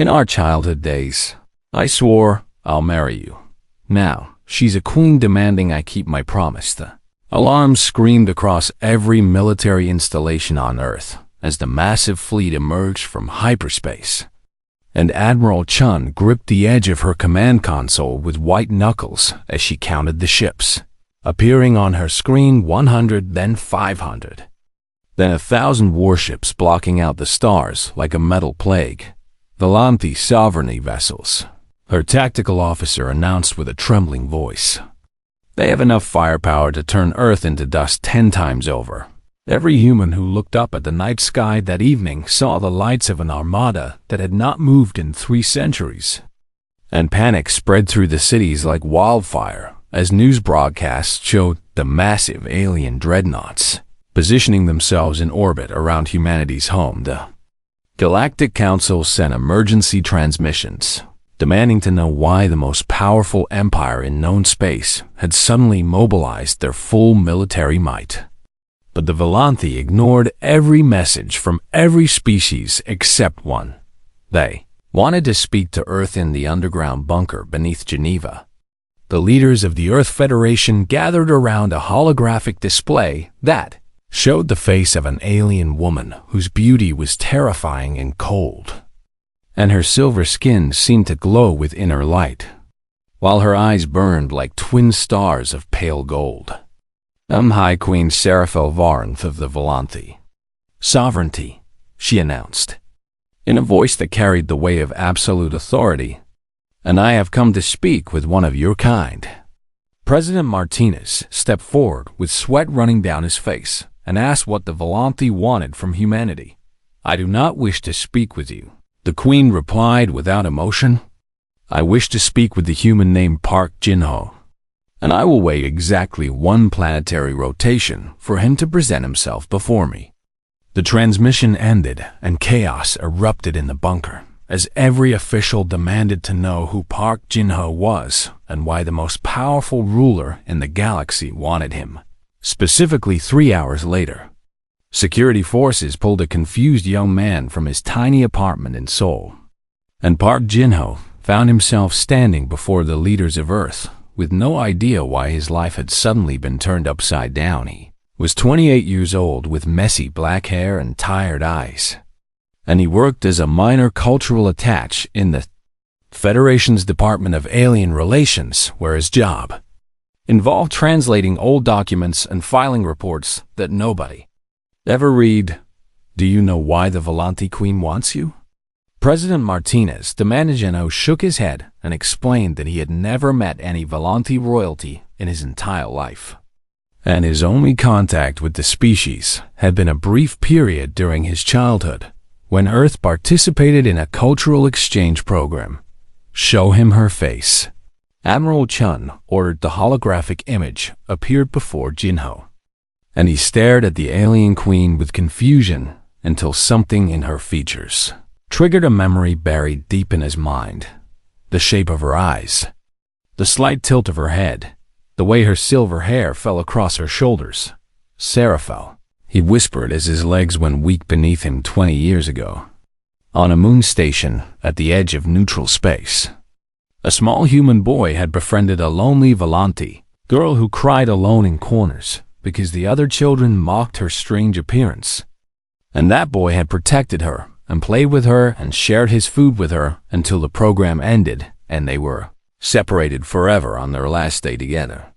In our childhood days, I swore I'll marry you. Now, she's a queen demanding I keep my promise. The alarms screamed across every military installation on Earth as the massive fleet emerged from hyperspace. And Admiral Chun gripped the edge of her command console with white knuckles as she counted the ships, appearing on her screen 100, then 500. Then 1,000 warships blocking out the stars like a metal plague. Volanthi sovereignty vessels, her tactical officer announced with a trembling voice. They have enough firepower to turn Earth into dust 10 times over. Every human who looked up at the night sky that evening saw the lights of an armada that had not moved in 3 centuries. And panic spread through the cities like wildfire as news broadcasts showed the massive alien dreadnoughts positioning themselves in orbit around humanity's home. The Galactic Council sent emergency transmissions, demanding to know why the most powerful empire in known space had suddenly mobilized their full military might. But the Volanthi ignored every message from every species except one. They wanted to speak to Earth in the underground bunker beneath Geneva. The leaders of the Earth Federation gathered around a holographic display that showed the face of an alien woman whose beauty was terrifying and cold, and her silver skin seemed to glow with inner light, while her eyes burned like twin stars of pale gold. High Queen Serafel Varanth of the Volanthi. Sovereignty, she announced, in a voice that carried the weight of absolute authority, and I have come to speak with one of your kind. President Martinez stepped forward with sweat running down his face and asked what the Volanthi wanted from humanity. I do not wish to speak with you, the Queen replied without emotion. I wish to speak with the human named Park Jin-ho, and I will wait exactly 1 planetary rotation for him to present himself before me. The transmission ended and chaos erupted in the bunker as every official demanded to know who Park Jin-ho was and why the most powerful ruler in the galaxy wanted him. Specifically 3 hours later, security forces pulled a confused young man from his tiny apartment in Seoul, and Park Jin-ho found himself standing before the leaders of Earth with no idea why his life had suddenly been turned upside down. He was 28 years old with messy black hair and tired eyes, and he worked as a minor cultural attaché in the Federation's Department of Alien Relations, where his job involved translating old documents and filing reports that nobody ever read. Do you know why the Volanthi Queen wants you? President Martinez demanded. Jin-ho shook his head and explained that he had never met any Volanthi royalty in his entire life, and his only contact with the species had been a brief period during his childhood when Earth participated in a cultural exchange program. Show him her face. Admiral Chun ordered. The holographic image appeared before Jin-ho, and he stared at the alien queen with confusion until something in her features triggered a memory buried deep in his mind. The shape of her eyes, the slight tilt of her head, the way her silver hair fell across her shoulders. Serafel, he whispered as his legs went weak beneath him 20 years ago. On a moon station at the edge of neutral space, a small human boy had befriended a lonely Volanthi girl who cried alone in corners because the other children mocked her strange appearance. And that boy had protected her and played with her and shared his food with her until the program ended and they were separated forever on their last day together.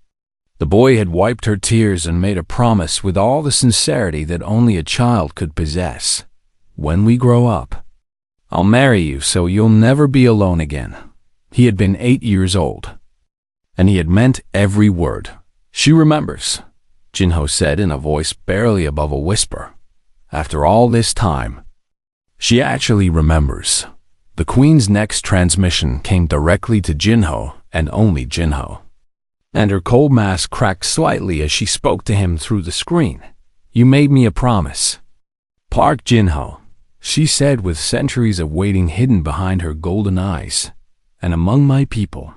The boy had wiped her tears and made a promise with all the sincerity that only a child could possess. When we grow up, I'll marry you so you'll never be alone again. He had been 8 years old, and he had meant every word. She remembers, Jin-ho said in a voice barely above a whisper. After all this time, she actually remembers. The Queen's next transmission came directly to Jin-ho and only Jin-ho, and her cold mask cracked slightly as she spoke to him through the screen. You made me a promise. Park Jin-ho, she said with centuries of waiting hidden behind her golden eyes, and among my people.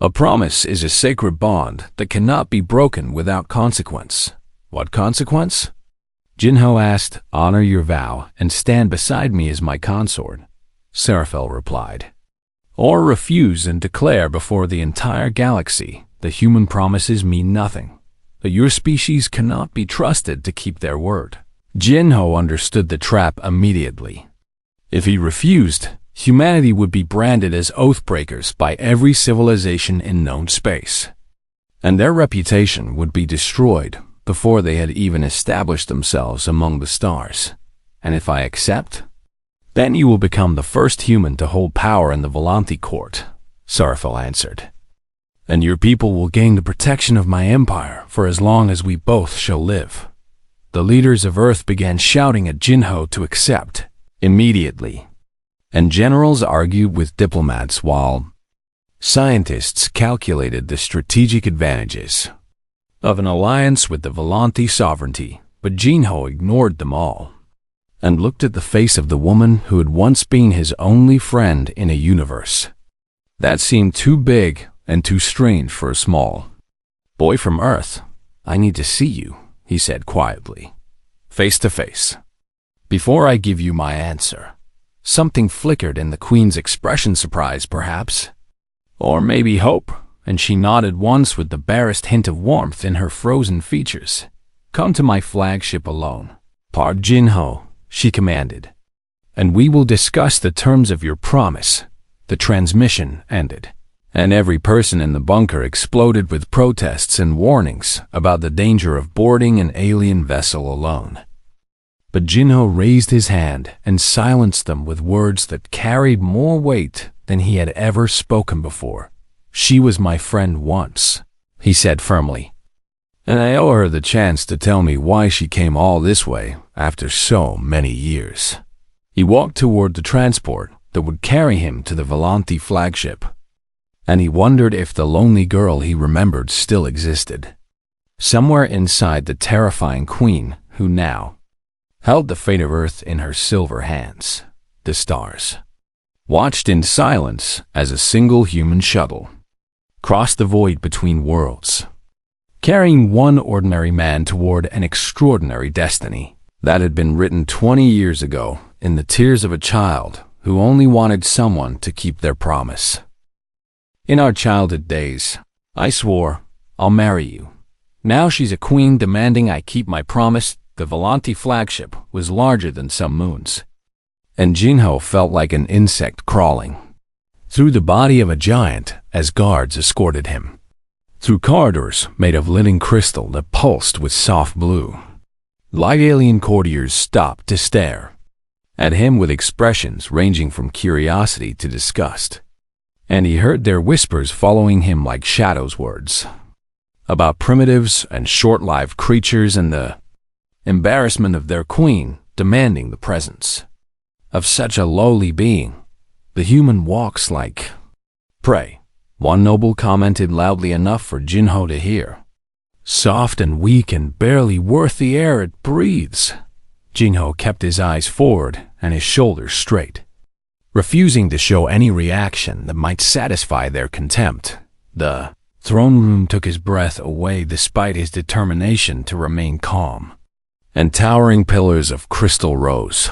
A promise is a sacred bond that cannot be broken without consequence. What consequence? Jin-ho asked. Honor your vow and stand beside me as my consort. Seraphil replied. "Or refuse and declare before the entire galaxy the human promises mean nothing, that your species cannot be trusted to keep their word." Jinho understood the trap immediately. If he refused, humanity would be branded as oathbreakers by every civilization in known space, and their reputation would be destroyed before they had even established themselves among the stars. "And if I accept, then you will become the first human to hold power in the Volanthi court," Seraphil answered. "And your people will gain the protection of my empire for as long as we both shall live." The leaders of Earth began shouting at Jinho to accept immediately, and generals argued with diplomats while scientists calculated the strategic advantages of an alliance with the Volanthi sovereignty. But Jinho ignored them all and looked at the face of the woman who had once been his only friend in a universe that seemed too big and too strange for a small boy from Earth. "I need to see you," he said quietly, "face to face. Before I give you my answer." Something flickered in the Queen's expression, surprise perhaps, or maybe hope, and she nodded once with the barest hint of warmth in her frozen features. "Come to my flagship alone, Park Jinho," she commanded, "and we will discuss the terms of your promise." The transmission ended, and every person in the bunker exploded with protests and warnings about the danger of boarding an alien vessel alone. But Jinho raised his hand and silenced them with words that carried more weight than he had ever spoken before. "She was my friend once," he said firmly, "and I owe her the chance to tell me why she came all this way after so many years." He walked toward the transport that would carry him to the Volanthi flagship, and he wondered if the lonely girl he remembered still existed, somewhere inside the terrifying Queen who now held the fate of Earth in her silver hands. The stars watched in silence as a single human shuttle crossed the void between worlds, carrying one ordinary man toward an extraordinary destiny that had been written 20 years ago in the tears of a child who only wanted someone to keep their promise. "In our childhood days, I swore I'll marry you. Now she's a queen demanding I keep my promise." The Volanthi flagship was larger than some moons, and Jinho felt like an insect crawling through the body of a giant as guards escorted him through corridors made of living crystal that pulsed with soft blue. Light alien courtiers stopped to stare at him with expressions ranging from curiosity to disgust, and he heard their whispers following him like shadows, words about primitives and short-lived creatures and the embarrassment of their queen demanding the presence of such a lowly being. "The human walks like prey," one noble commented loudly enough for Jinho to hear. "Soft and weak and barely worth the air it breathes." Jinho kept his eyes forward and his shoulders straight, refusing to show any reaction that might satisfy their contempt. The throne room took his breath away despite his determination to remain calm, and towering pillars of crystal rose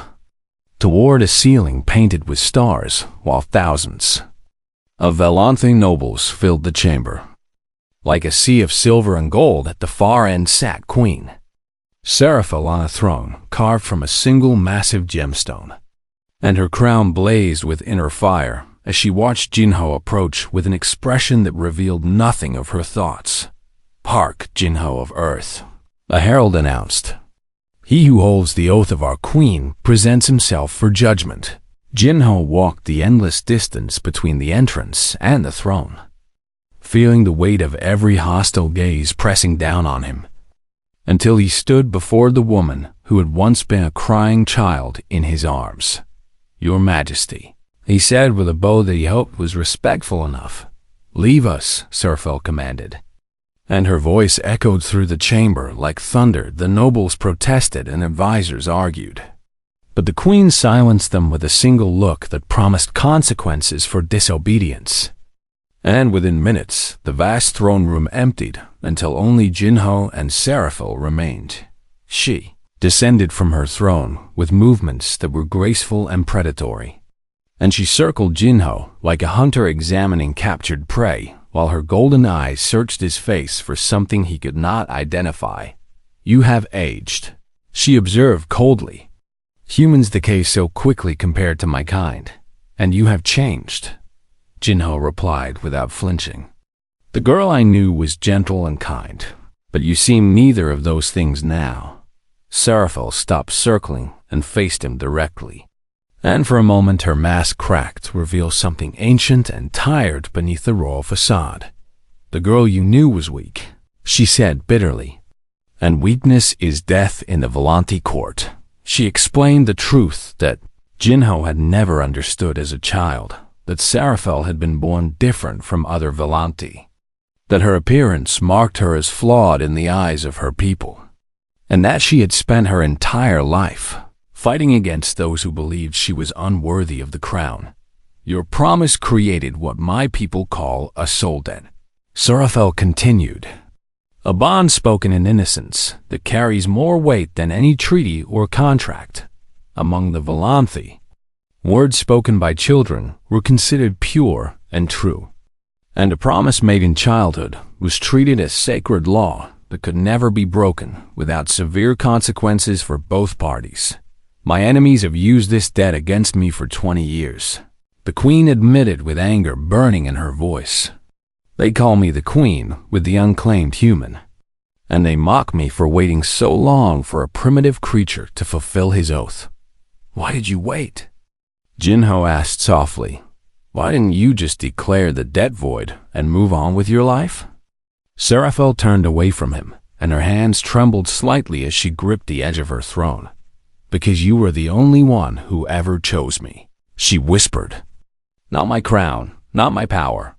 toward a ceiling painted with stars, while thousands of Volanthi nobles filled the chamber. Like a sea of silver and gold at the far end sat Queen Seraphil on a throne carved from a single massive gemstone, and her crown blazed with inner fire as she watched Jinho approach with an expression that revealed nothing of her thoughts. "Park Jinho of Earth," a herald announced. "He who holds the oath of our queen presents himself for judgment." Jinho walked the endless distance between the entrance and the throne, feeling the weight of every hostile gaze pressing down on him, until he stood before the woman who had once been a crying child in his arms. "Your Majesty," he said with a bow that he hoped was respectful enough. "Leave us," Seraphil commanded, and her voice echoed through the chamber like thunder. The nobles protested and advisors argued, but the queen silenced them with a single look that promised consequences for disobedience. And within minutes, the vast throne room emptied until only Jinho and Seraphil remained. She descended from her throne with movements that were graceful and predatory, and she circled Jinho like a hunter examining captured prey, while her golden eyes searched his face for something he could not identify. "You have aged," she observed coldly. "Humans decay so quickly compared to my kind, and you have changed," Jinho replied without flinching. "The girl I knew was gentle and kind, but you seem neither of those things now." Seraphil stopped circling and faced him directly. And for a moment her mask cracked to reveal something ancient and tired beneath the royal facade. "The girl you knew was weak," she said bitterly. "And weakness is death in the Volanti court." She explained the truth that Jinho had never understood as a child, that Seraphil had been born different from other Volanti, that her appearance marked her as flawed in the eyes of her people, and that she had spent her entire life fighting against those who believed she was unworthy of the crown. "Your promise created what my people call a soul debt," Seraphil continued. "A bond spoken in innocence that carries more weight than any treaty or contract. Among the Volanthi, words spoken by children were considered pure and true, and a promise made in childhood was treated as sacred law that could never be broken without severe consequences for both parties. My enemies have used this debt against me for 20 years. The Queen admitted with anger burning in her voice. "They call me the Queen with the unclaimed human, and they mock me for waiting so long for a primitive creature to fulfill his oath." "Why did you wait?" Jinho asked softly. "Why didn't you just declare the debt void and move on with your life?" Seraphil turned away from him, and her hands trembled slightly as she gripped the edge of her throne. "Because you were the only one who ever chose me," she whispered. "Not my crown, not my power,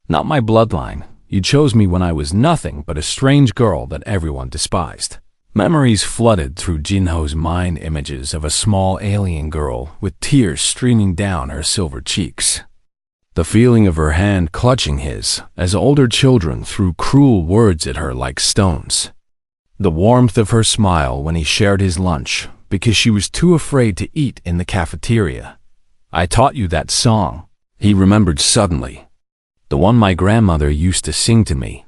not my bloodline. You chose me when I was nothing but a strange girl that everyone despised." Memories flooded through Jinho's mind, images of a small alien girl with tears streaming down her silver cheeks. The feeling of her hand clutching his as older children threw cruel words at her like stones. The warmth of her smile when he shared his lunch because she was too afraid to eat in the cafeteria. "I taught you that song," he remembered suddenly. "The one my grandmother used to sing to me.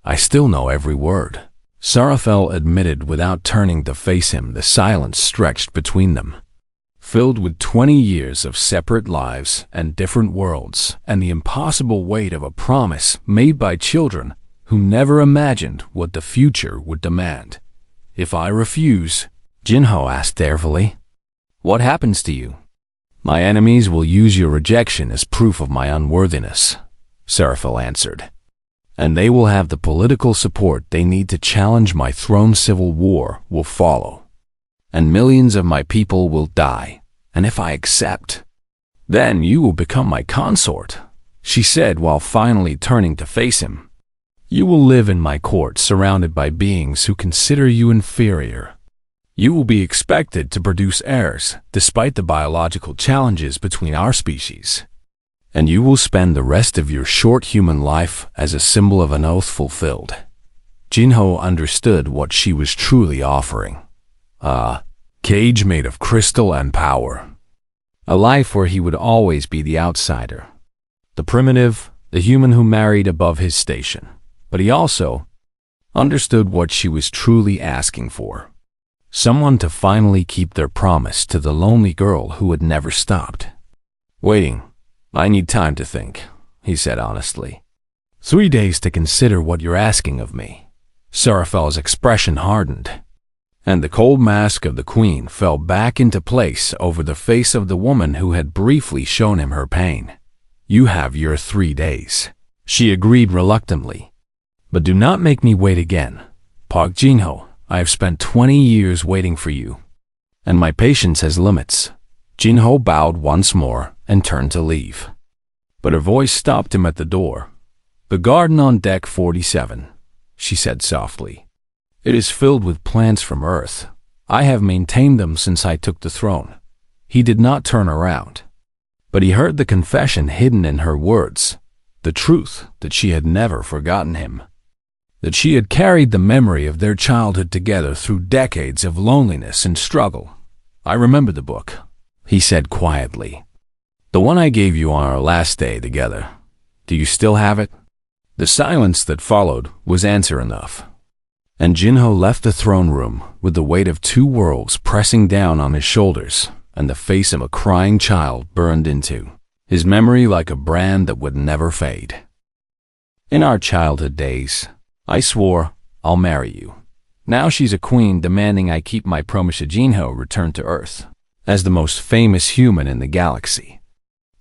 I still know every word." Seraphil admitted without turning to face him. The silence stretched between them, filled with 20 years of separate lives and different worlds, and the impossible weight of a promise made by children who never imagined what the future would demand. "If I refuse," Jinho asked tearfully, "what happens to you?" "My enemies will use your rejection as proof of my unworthiness," Seraphil answered. "And they will have the political support they need to challenge my throne. Civil war will follow, and millions of my people will die. And if I accept, then you will become my consort," she said while finally turning to face him. "You will live in my court surrounded by beings who consider you inferior. You will be expected to produce heirs despite the biological challenges between our species. And you will spend the rest of your short human life as a symbol of an oath fulfilled." Jinho understood what she was truly offering. A cage made of crystal and power. A life where he would always be the outsider, the primitive, the human who married above his station. But he also understood what she was truly asking for. Someone to finally keep their promise to the lonely girl who had never stopped. "Waiting. I need time to think," he said honestly. 3 days to consider what you're asking of me." Seraphil's expression hardened, and the cold mask of the Queen fell back into place over the face of the woman who had briefly shown him her pain. "You have your 3 days," she agreed reluctantly. "But do not make me wait again. Park Jinho, I have spent 20 years waiting for you, and my patience has limits." Jinho bowed once more and turned to leave, but her voice stopped him at the door. "The garden on deck 47, she said softly. "It is filled with plants from Earth. I have maintained them since I took the throne." He did not turn around, but he heard the confession hidden in her words, the truth that she had never forgotten him, that she had carried the memory of their childhood together through decades of loneliness and struggle. "I remember the book," he said quietly. The one I gave you on our last day together. Do you still have it?" The silence that followed was answer enough. And Jinho left the throne room with the weight of two worlds pressing down on his shoulders and the face of a crying child burned into his memory like a brand that would never fade. In our childhood days, I swore I'll marry you. Now she's a queen demanding I keep my promise. Jinho returned to Earth as the most famous human in the galaxy.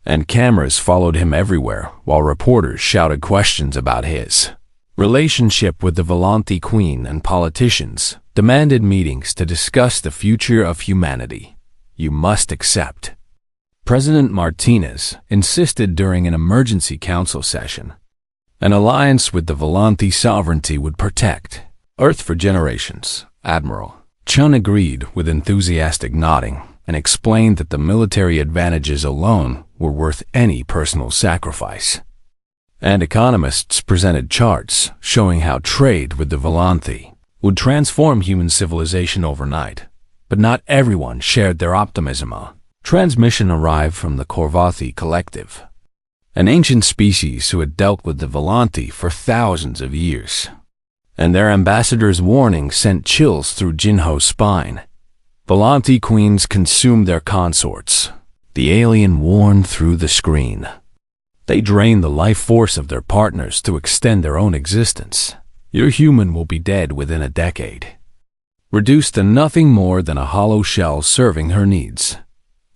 And cameras followed him everywhere while reporters shouted questions about his relationship with the Volanthi Queen, and politicians demanded meetings to discuss the future of humanity. You must accept. President Martinez insisted during an emergency council session. An alliance with the Volanthi sovereignty would protect Earth for generations. Admiral Chun agreed with enthusiastic nodding and explained that the military advantages alone were worth any personal sacrifice. And economists presented charts showing how trade with the Volanthi would transform human civilization overnight. But not everyone shared their optimism. A transmission arrived from the Korvathi collective, an ancient species who had dealt with the Volanthi for thousands of years. And their ambassador's warning sent chills through Jinho's spine. Volanthi queens consumed their consorts. The alien warned through the screen. They drain the life force of their partners to extend their own existence. Your human will be dead within a decade, reduced to nothing more than a hollow shell serving her needs.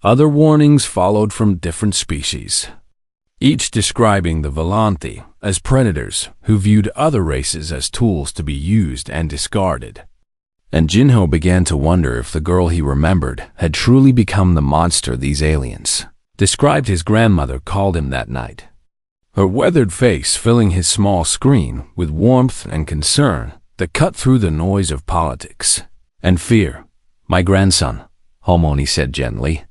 Other warnings followed from different species, each describing the Volanthi as predators who viewed other races as tools to be used and discarded. And Jinho began to wonder if the girl he remembered had truly become the monster these aliens described his grandmother called him that night. Her weathered face filling his small screen with warmth and concern that cut through the noise of politics and fear. "My grandson," Harmony said gently.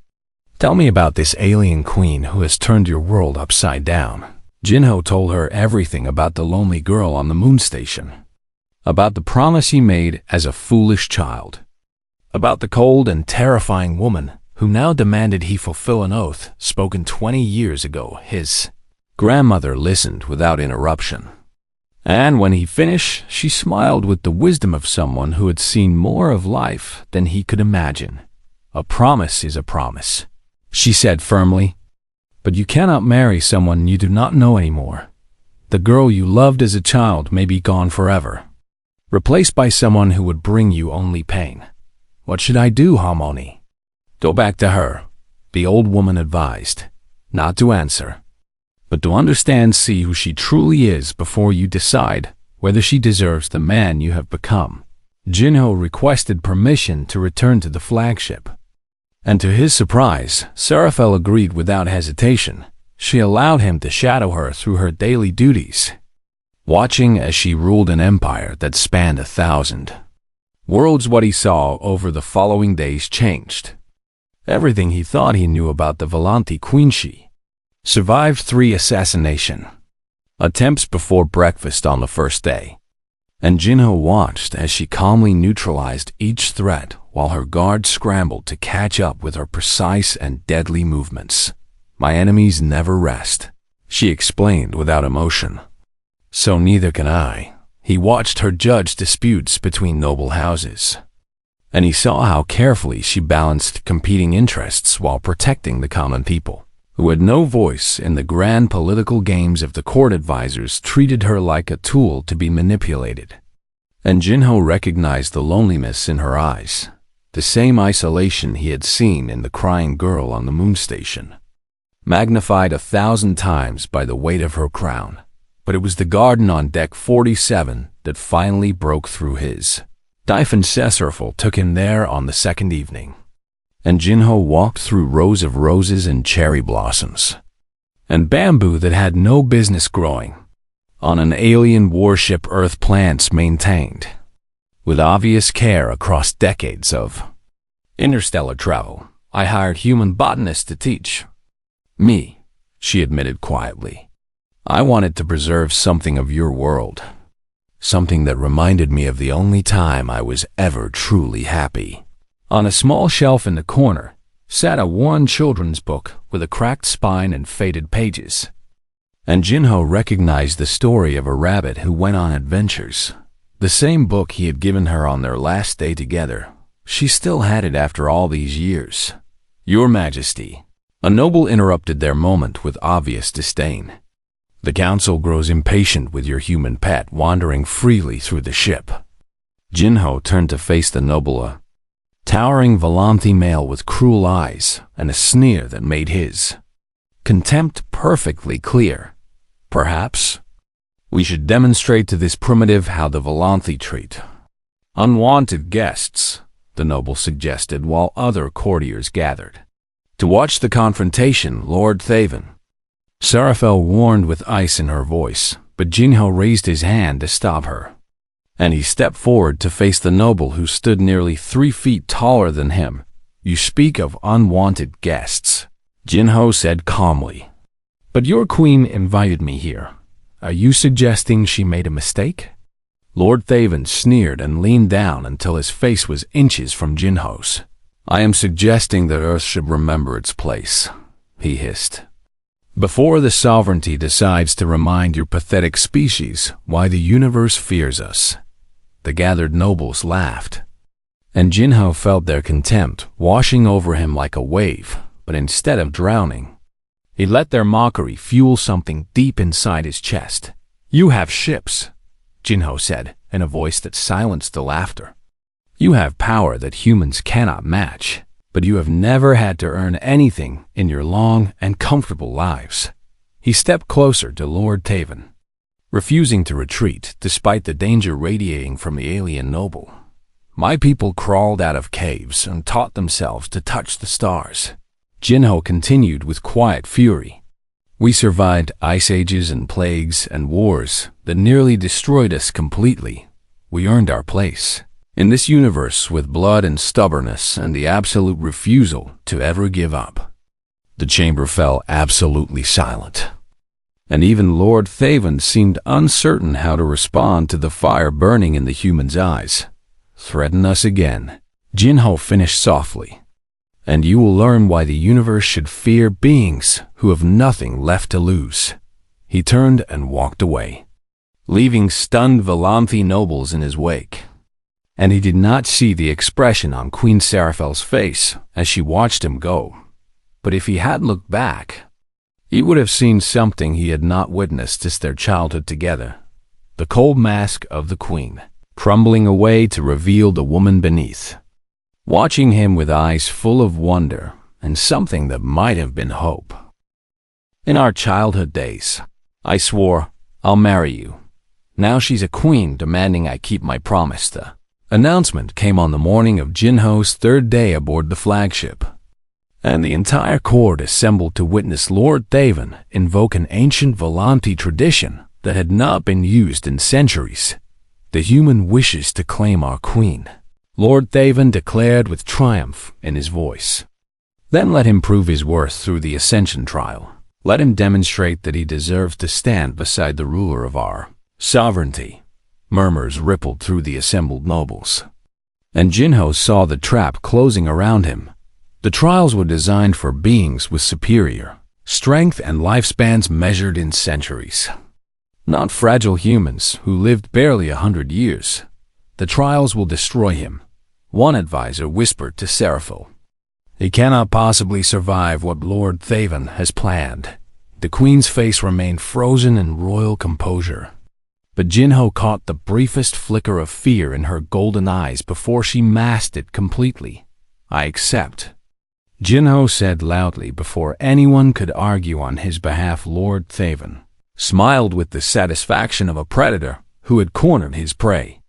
"Tell me about this alien queen who has turned your world upside down." Jinho told her everything about the lonely girl on the moon station, about the promise he made as a foolish child, about the cold and terrifying woman who now demanded he fulfill an oath spoken 20 years ago. His grandmother listened without interruption. And when he finished, she smiled with the wisdom of someone who had seen more of life than he could imagine. "A promise is a promise," she said firmly. "But you cannot marry someone you do not know anymore. The girl you loved as a child may be gone forever, replaced by someone who would bring you only pain. What should I do, Harmony?" "Go back to her," the old woman advised. "Not to answer, but to understand, see who she truly is before you decide whether she deserves the man you have become." Jinho requested permission to return to the flagship. And to his surprise, Seraphel agreed without hesitation. She allowed him to shadow her through her daily duties, watching as she ruled an empire that spanned 1,000 worlds. What he saw over the following days changed. Everything he thought he knew about the Volanthi Queen. She survived 3 assassination attempts before breakfast on the first day, and Jinho watched as she calmly neutralized each threat while her guards scrambled to catch up with her precise and deadly movements. "My enemies never rest," she explained without emotion. "So neither can I." He watched her judge disputes between noble houses, and he saw how carefully she balanced competing interests while protecting the common people, who had no voice in the grand political games of the court. Advisors treated her like a tool to be manipulated. And Jinho recognized the loneliness in her eyes, the same isolation he had seen in the crying girl on the moon station, magnified 1,000 times by the weight of her crown. But it was the garden on deck 47 that finally broke through his. Typhon Sesserful took him there on the second evening, and Jinho walked through rows of roses and cherry blossoms, and bamboo that had no business growing on an alien warship Earth. Plants maintained with obvious care across decades of interstellar travel. "I hired human botanists to teach me," she admitted quietly. "I wanted to preserve something of your world. Something that reminded me of the only time I was ever truly happy." On a small shelf in the corner, sat a worn children's book with a cracked spine and faded pages. And Jinho recognized the story of a rabbit who went on adventures. The same book he had given her on their last day together. She still had it after all these years. "Your Majesty." A noble interrupted their moment with obvious disdain. "The council grows impatient with your human pet wandering freely through the ship." Jinho turned to face the noble, a towering Volanthi male with cruel eyes and a sneer that made his contempt perfectly clear. "Perhaps we should demonstrate to this primitive how the Volanthi treat unwanted guests," the noble suggested while other courtiers gathered to watch the confrontation. "Lord Thaven," Seraphel warned with ice in her voice, but Jinho raised his hand to stop her, and he stepped forward to face the noble who stood nearly 3 feet taller than him. "You speak of unwanted guests," Jinho said calmly. "But your queen invited me here. Are you suggesting she made a mistake?" Lord Thaven sneered and leaned down until his face was inches from Jinho's. "I am suggesting that Earth should remember its place," he hissed, "before the sovereignty decides to remind your pathetic species why the universe fears us." The gathered nobles laughed, and Jinho felt their contempt washing over him like a wave, but instead of drowning, he let their mockery fuel something deep inside his chest. "You have ships," Jinho said in a voice that silenced the laughter. "You have power that humans cannot match, but you have never had to earn anything in your long and comfortable lives." He stepped closer to Lord Thaven, refusing to retreat despite the danger radiating from the alien noble. "My people crawled out of caves and taught themselves to touch the stars," Jinho continued with quiet fury. "We survived ice ages and plagues and wars that nearly destroyed us completely. We earned our place in this universe with blood and stubbornness and the absolute refusal to ever give up." The chamber fell absolutely silent, and even Lord Thaven seemed uncertain how to respond to the fire burning in the human's eyes. "Threaten us again," Jinho finished softly, "and you will learn why the universe should fear beings who have nothing left to lose." He turned and walked away, leaving stunned Volanthi nobles in his wake. And he did not see the expression on Queen Seraphel's face as she watched him go. But if he had looked back, he would have seen something he had not witnessed since their childhood together: the cold mask of the queen, crumbling away to reveal the woman beneath, watching him with eyes full of wonder and something that might have been hope. "In our childhood days, I swore I'll marry you. Now she's a queen demanding I keep my promise." The announcement came on the morning of Jinho's 3rd day aboard the flagship, and the entire court assembled to witness Lord Thaven invoke an ancient Volanthi tradition that had not been used in centuries. "The human wishes to claim our queen," Lord Thaven declared with triumph in his voice. "Then let him prove his worth through the ascension trial. Let him demonstrate that he deserves to stand beside the ruler of our sovereignty." Murmurs rippled through the assembled nobles, and Jinho saw the trap closing around him. The trials were designed for beings with superior strength and lifespans measured in centuries, not fragile humans who lived barely 100 years. "The trials will destroy him," one advisor whispered to Seraphel. "He cannot possibly survive what Lord Thaven has planned." The queen's face remained frozen in royal composure, but Jinho caught the briefest flicker of fear in her golden eyes before she masked it completely. "I accept," Jinho said loudly before anyone could argue on his behalf. Lord Thaven smiled with the satisfaction of a predator who had cornered his prey,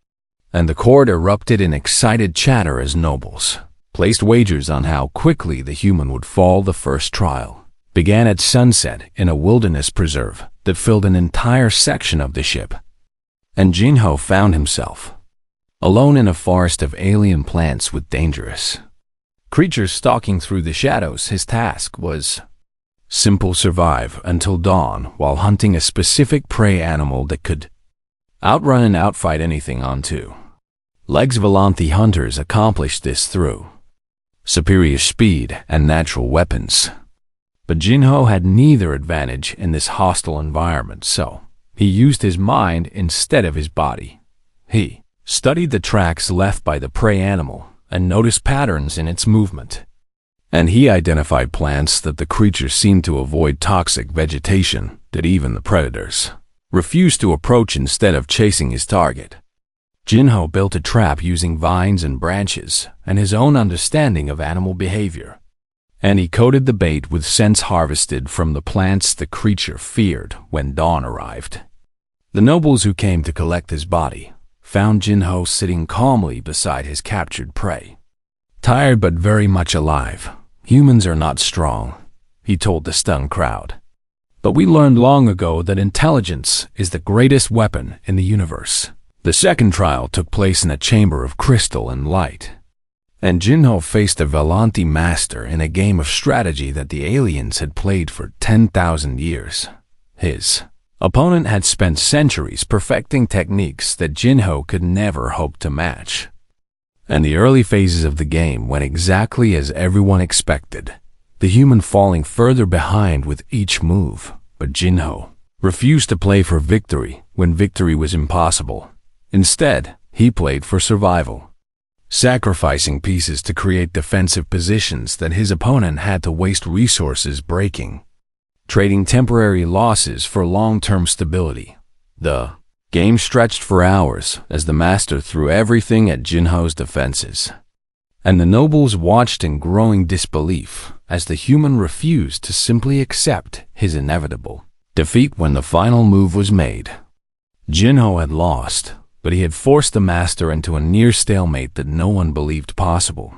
and the court erupted in excited chatter as nobles placed wagers on how quickly the human would fall. The first trial began at sunset in a wilderness preserve that filled an entire section of the ship, and Jinho found himself alone in a forest of alien plants with dangerous creatures stalking through the shadows. His task was simple: survive until dawn while hunting a specific prey animal that could outrun and outfight anything on two legs. Volanthi hunters accomplished this through superior speed, and natural weapons. But Jinho had neither advantage in this hostile environment, so he used his mind instead of his body. He studied the tracks left by the prey animal and noticed patterns in its movement. And he identified plants that the creature seemed to avoid, toxic vegetation that even the predators refused to approach instead of chasing his target. Jinho built a trap using vines and branches and his own understanding of animal behavior. And he coated the bait with scents harvested from the plants the creature feared when dawn arrived. The nobles who came to collect his body found Jinho sitting calmly beside his captured prey. Tired but very much alive. Humans are not strong, he told the stunned crowd. But we learned long ago that intelligence is the greatest weapon in the universe. The second trial took place in a chamber of crystal and light. And Jinho faced a Velanti master in a game of strategy that the aliens had played for 10,000 years. His opponent had spent centuries perfecting techniques that Jinho could never hope to match. And the early phases of the game went exactly as everyone expected, the human falling further behind with each move. But Jinho refused to play for victory when victory was impossible. Instead, he played for survival, sacrificing pieces to create defensive positions that his opponent had to waste resources breaking, trading temporary losses for long-term stability. The game stretched for hours as the master threw everything at Jinho's defenses. And the nobles watched in growing disbelief as the human refused to simply accept his inevitable defeat when the final move was made. Jinho had lost, but he had forced the master into a near stalemate that no one believed possible.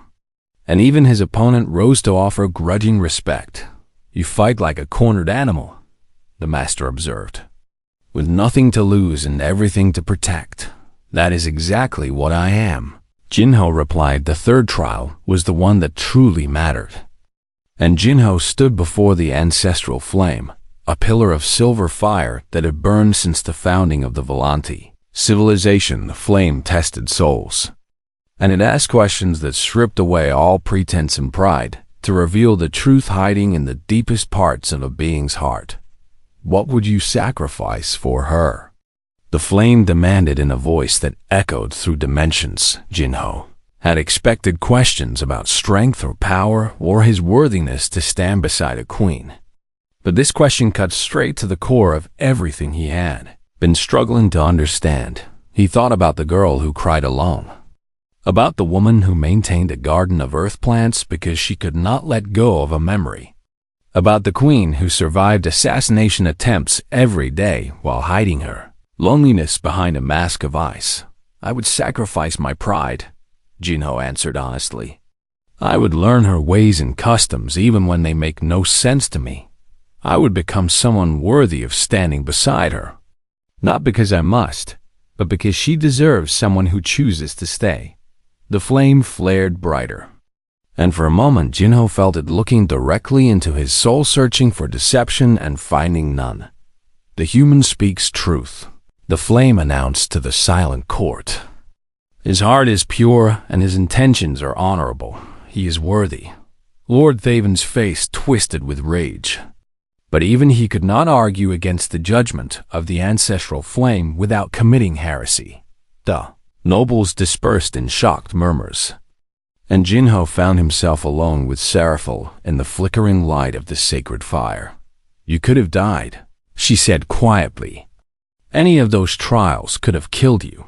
And even his opponent rose to offer grudging respect. "You fight like a cornered animal," the master observed, "with nothing to lose and everything to protect." "That is exactly what I am," Jinho replied. The third trial was the one that truly mattered. And Jinho stood before the ancestral flame, a pillar of silver fire that had burned since the founding of the Velanti civilization. The flame tested souls, and it asked questions that stripped away all pretense and pride to reveal the truth hiding in the deepest parts of a being's heart. "What would you sacrifice for her?" the flame demanded in a voice that echoed through dimensions. Jinho had expected questions about strength or power or his worthiness to stand beside a queen. But this question cut straight to the core of everything he had been struggling to understand. He thought about the girl who cried alone, about the woman who maintained a garden of earth plants because she could not let go of a memory, about the queen who survived assassination attempts every day while hiding her loneliness behind a mask of ice. "I would sacrifice my pride," Jinho answered honestly. "I would learn her ways and customs even when they make no sense to me. I would become someone worthy of standing beside her. Not because I must, but because she deserves someone who chooses to stay." The flame flared brighter, and for a moment Jinho felt it looking directly into his soul, searching for deception and finding none. "The human speaks truth," the flame announced to the silent court. "His heart is pure and his intentions are honorable. He is worthy." Lord Thaven's face twisted with rage. But even he could not argue against the judgment of the ancestral flame without committing heresy. The nobles dispersed in shocked murmurs, and Jinho found himself alone with Seraphil in the flickering light of the sacred fire. "You could have died," she said quietly. "Any of those trials could have killed you,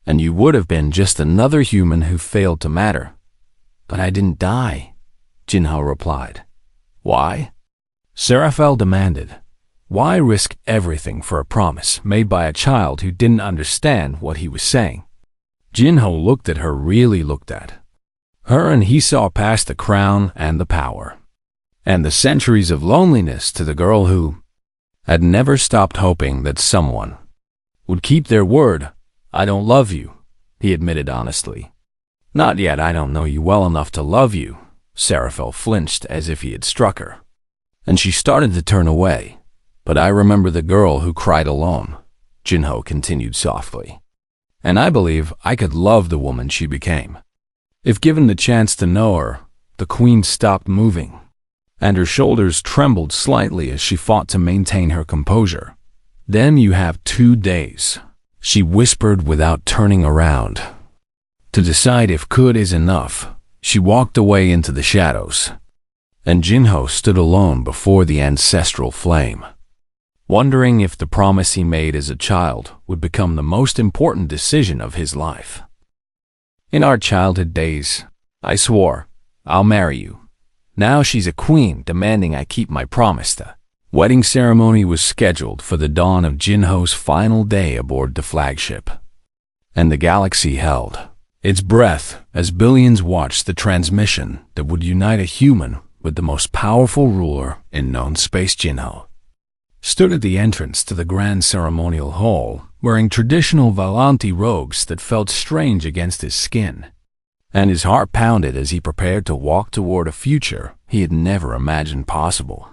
and you would have been just another human who failed to matter." "But I didn't die," Jinho replied. "Why?" Seraphil demanded. "Why risk everything for a promise made by a child who didn't understand what he was saying?" Jinho looked at her, really looked at her, and he saw past the crown and the power and the centuries of loneliness to the girl who had never stopped hoping that someone would keep their word. "I don't love you," he admitted honestly. "Not yet. I don't know you well enough to love you." Seraphil flinched as if he had struck her, and she started to turn away. "But I remember the girl who cried alone," Jinho continued softly. "And I believe I could love the woman she became, if given the chance to know her the queen stopped moving, and her shoulders trembled slightly as she fought to maintain her composure. "Then you have 2 days," she whispered without turning around. To decide if good is enough, she walked away into the shadows, and Jinho stood alone before the ancestral flame, wondering if the promise he made as a child would become the most important decision of his life. "In our childhood days, I swore, I'll marry you. Now she's a queen demanding I keep my promise." The wedding ceremony was scheduled for the dawn of Jinho's final day aboard the flagship, and the galaxy held its breath as billions watched the transmission that would unite a human with the most powerful ruler in known space. Jinho stood at the entrance to the grand ceremonial hall, wearing traditional Valanti robes that felt strange against his skin, and his heart pounded as he prepared to walk toward a future he had never imagined possible.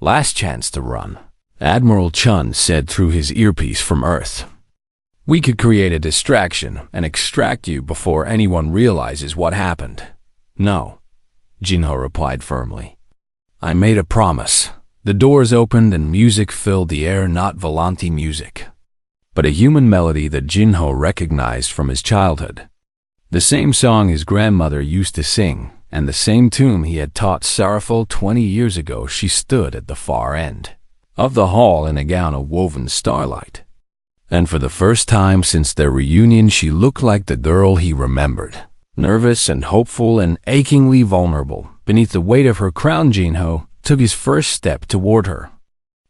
"Last chance to run," Admiral Chun said through his earpiece from Earth. "We could create a distraction and extract you before anyone realizes what happened." "No," Jinho replied firmly. "I made a promise." The doors opened and music filled the air, not Valanti music, but a human melody that Jinho recognized from his childhood. The same song his grandmother used to sing, and the same tune he had taught Sarafel 20 years ago. She stood at the far end of the hall in a gown of woven starlight, and for the first time since their reunion she looked like the girl he remembered, nervous and hopeful and achingly vulnerable. Beneath the weight of her crown, Jinho took his first step toward her.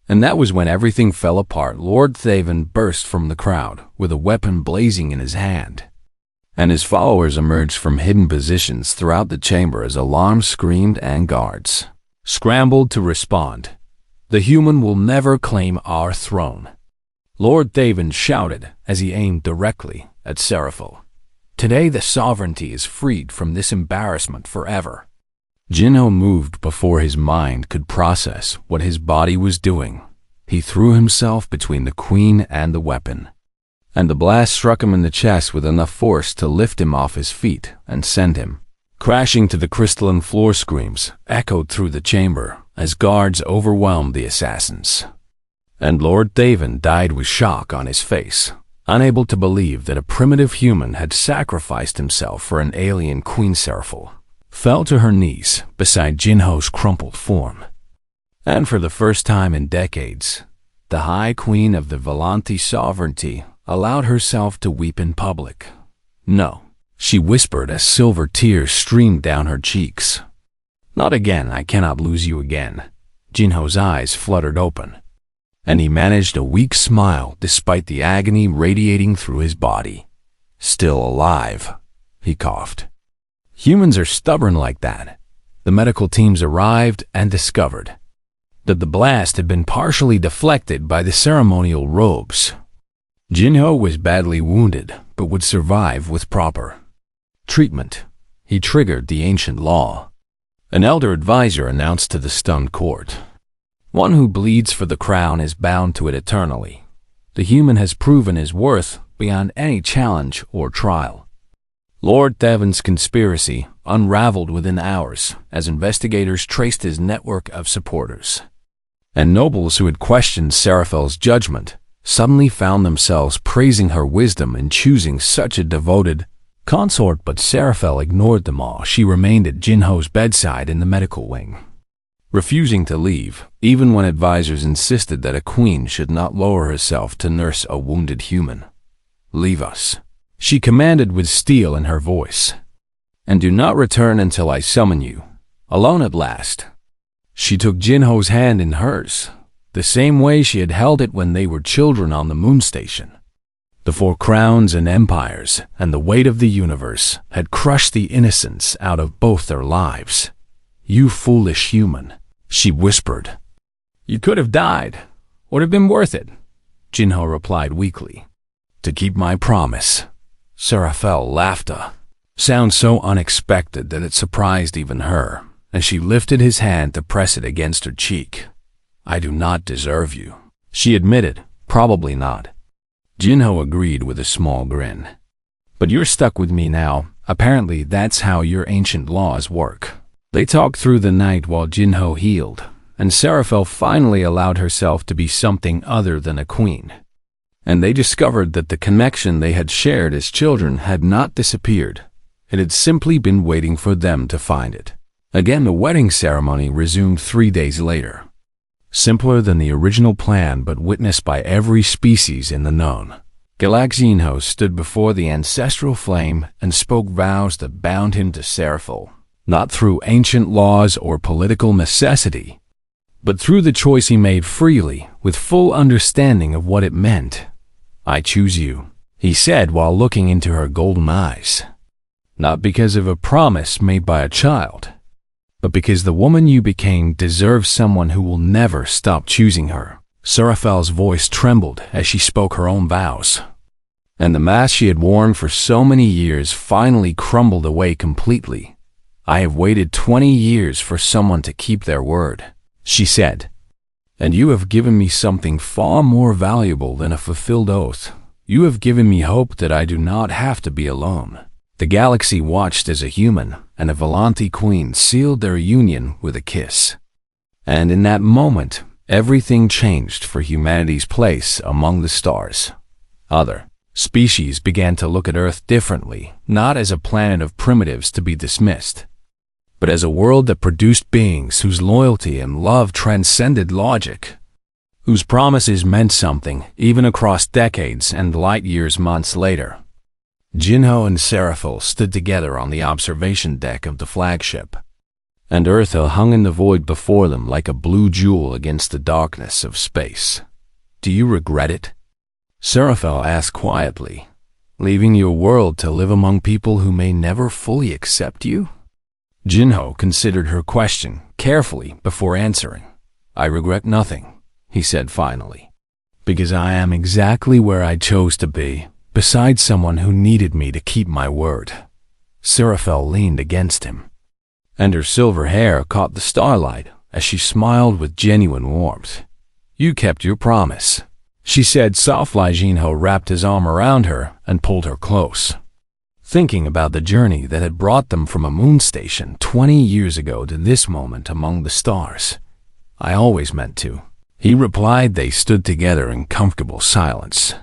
And that was when everything fell apart. Lord Thaven burst from the crowd with a weapon blazing in his hand, and his followers emerged from hidden positions throughout the chamber as alarms screamed and guards scrambled to respond. "The human will never claim our throne," Lord Thaven shouted as he aimed directly at Sarafel. "Today the sovereignty is freed from this embarrassment forever." Jinho moved before his mind could process what his body was doing. He threw himself between the queen and the weapon, and the blast struck him in the chest with enough force to lift him off his feet and send him crashing to the crystalline floor. Screams echoed through the chamber as guards overwhelmed the assassins, and Lord Thaven died with shock on his face, unable to believe that a primitive human had sacrificed himself for an alien queen. Sarafel fell to her knees beside Jinho's crumpled form, and for the first time in decades, the High Queen of the Valanti sovereignty allowed herself to weep in public. "No," she whispered as silver tears streamed down her cheeks. "Not again. I cannot lose you again." Jinho's eyes fluttered open, and he managed a weak smile despite the agony radiating through his body. "Still alive," he coughed. "Humans are stubborn like that." The medical teams arrived and discovered that the blast had been partially deflected by the ceremonial robes. Jinho was badly wounded, but would survive with proper treatment. He triggered the ancient law, an elder advisor announced to the stunned court. "One who bleeds for the crown is bound to it eternally. The human has proven his worth beyond any challenge or trial." Lord Thaven's conspiracy unraveled within hours as investigators traced his network of supporters, and nobles who had questioned Sarafel's judgment suddenly found themselves praising her wisdom in choosing such a devoted consort. But Sarafel ignored them all. She remained at Jinho's bedside in the medical wing, refusing to leave, even when advisors insisted that a queen should not lower herself to nurse a wounded human. "Leave us," she commanded with steel in her voice, "and do not return until I summon you." Alone at last, she took Jinho's hand in hers, the same way she had held it when they were children on the moon station. The 4 crowns and empires and the weight of the universe had crushed the innocence out of both their lives. "You foolish human," she whispered. "You could have died. Would have been worth it," Jinho replied weakly. "To keep my promise." Sarafel laughed a sound so unexpected that it surprised even her, and she lifted his hand to press it against her cheek. "I do not deserve you," she admitted. "Probably not." Jinho agreed with a small grin. "But you're stuck with me now. Apparently that's how your ancient laws work." They talked through the night while Jinho healed, and Seraphel finally allowed herself to be something other than a queen. And they discovered that the connection they had shared as children had not disappeared. It had simply been waiting for them to find it. Again, the wedding ceremony resumed 3 days later. Simpler than the original plan, but witnessed by every species in the known. Galactic stood before the ancestral flame and spoke vows that bound him to Seraphel, not through ancient laws or political necessity, but through the choice he made freely, with full understanding of what it meant. "I choose you," he said while looking into her golden eyes. "Not because of a promise made by a child, but because the woman you became deserves someone who will never stop choosing her." Seraphel's voice trembled as she spoke her own vows, and the mask she had worn for so many years finally crumbled away completely. "I have waited 20 years for someone to keep their word," she said, "and you have given me something far more valuable than a fulfilled oath. You have given me hope that I do not have to be alone." The galaxy watched as a human and a Volanti queen sealed their union with a kiss. And in that moment, everything changed for humanity's place among the stars. Other species began to look at Earth differently, not as a planet of primitives to be dismissed, but as a world that produced beings whose loyalty and love transcended logic, whose promises meant something even across decades and light years months later. Jinho and Seraphel stood together on the observation deck of the flagship, and Eartha hung in the void before them like a blue jewel against the darkness of space. "Do you regret it?" Seraphel asked quietly, "Leaving your world to live among people who may never fully accept you?" Jinho considered her question carefully before answering. "I regret nothing," he said finally, "because I am exactly where I chose to be, beside someone who needed me to keep my word." Seraphel leaned against him, and her silver hair caught the starlight as she smiled with genuine warmth. "You kept your promise," she said softly. Jinho wrapped his arm around her and pulled her close, thinking about the journey that had brought them from a moon station 20 years ago to this moment among the stars. "I always meant to," he replied. They stood together in comfortable silence.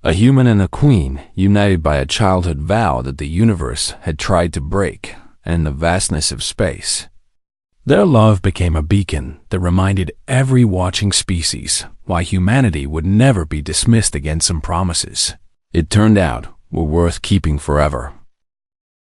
A human and a queen, united by a childhood vow that the universe had tried to break, and in the vastness of space, their love became a beacon that reminded every watching species why humanity would never be dismissed against some promises it turned out were worth keeping forever.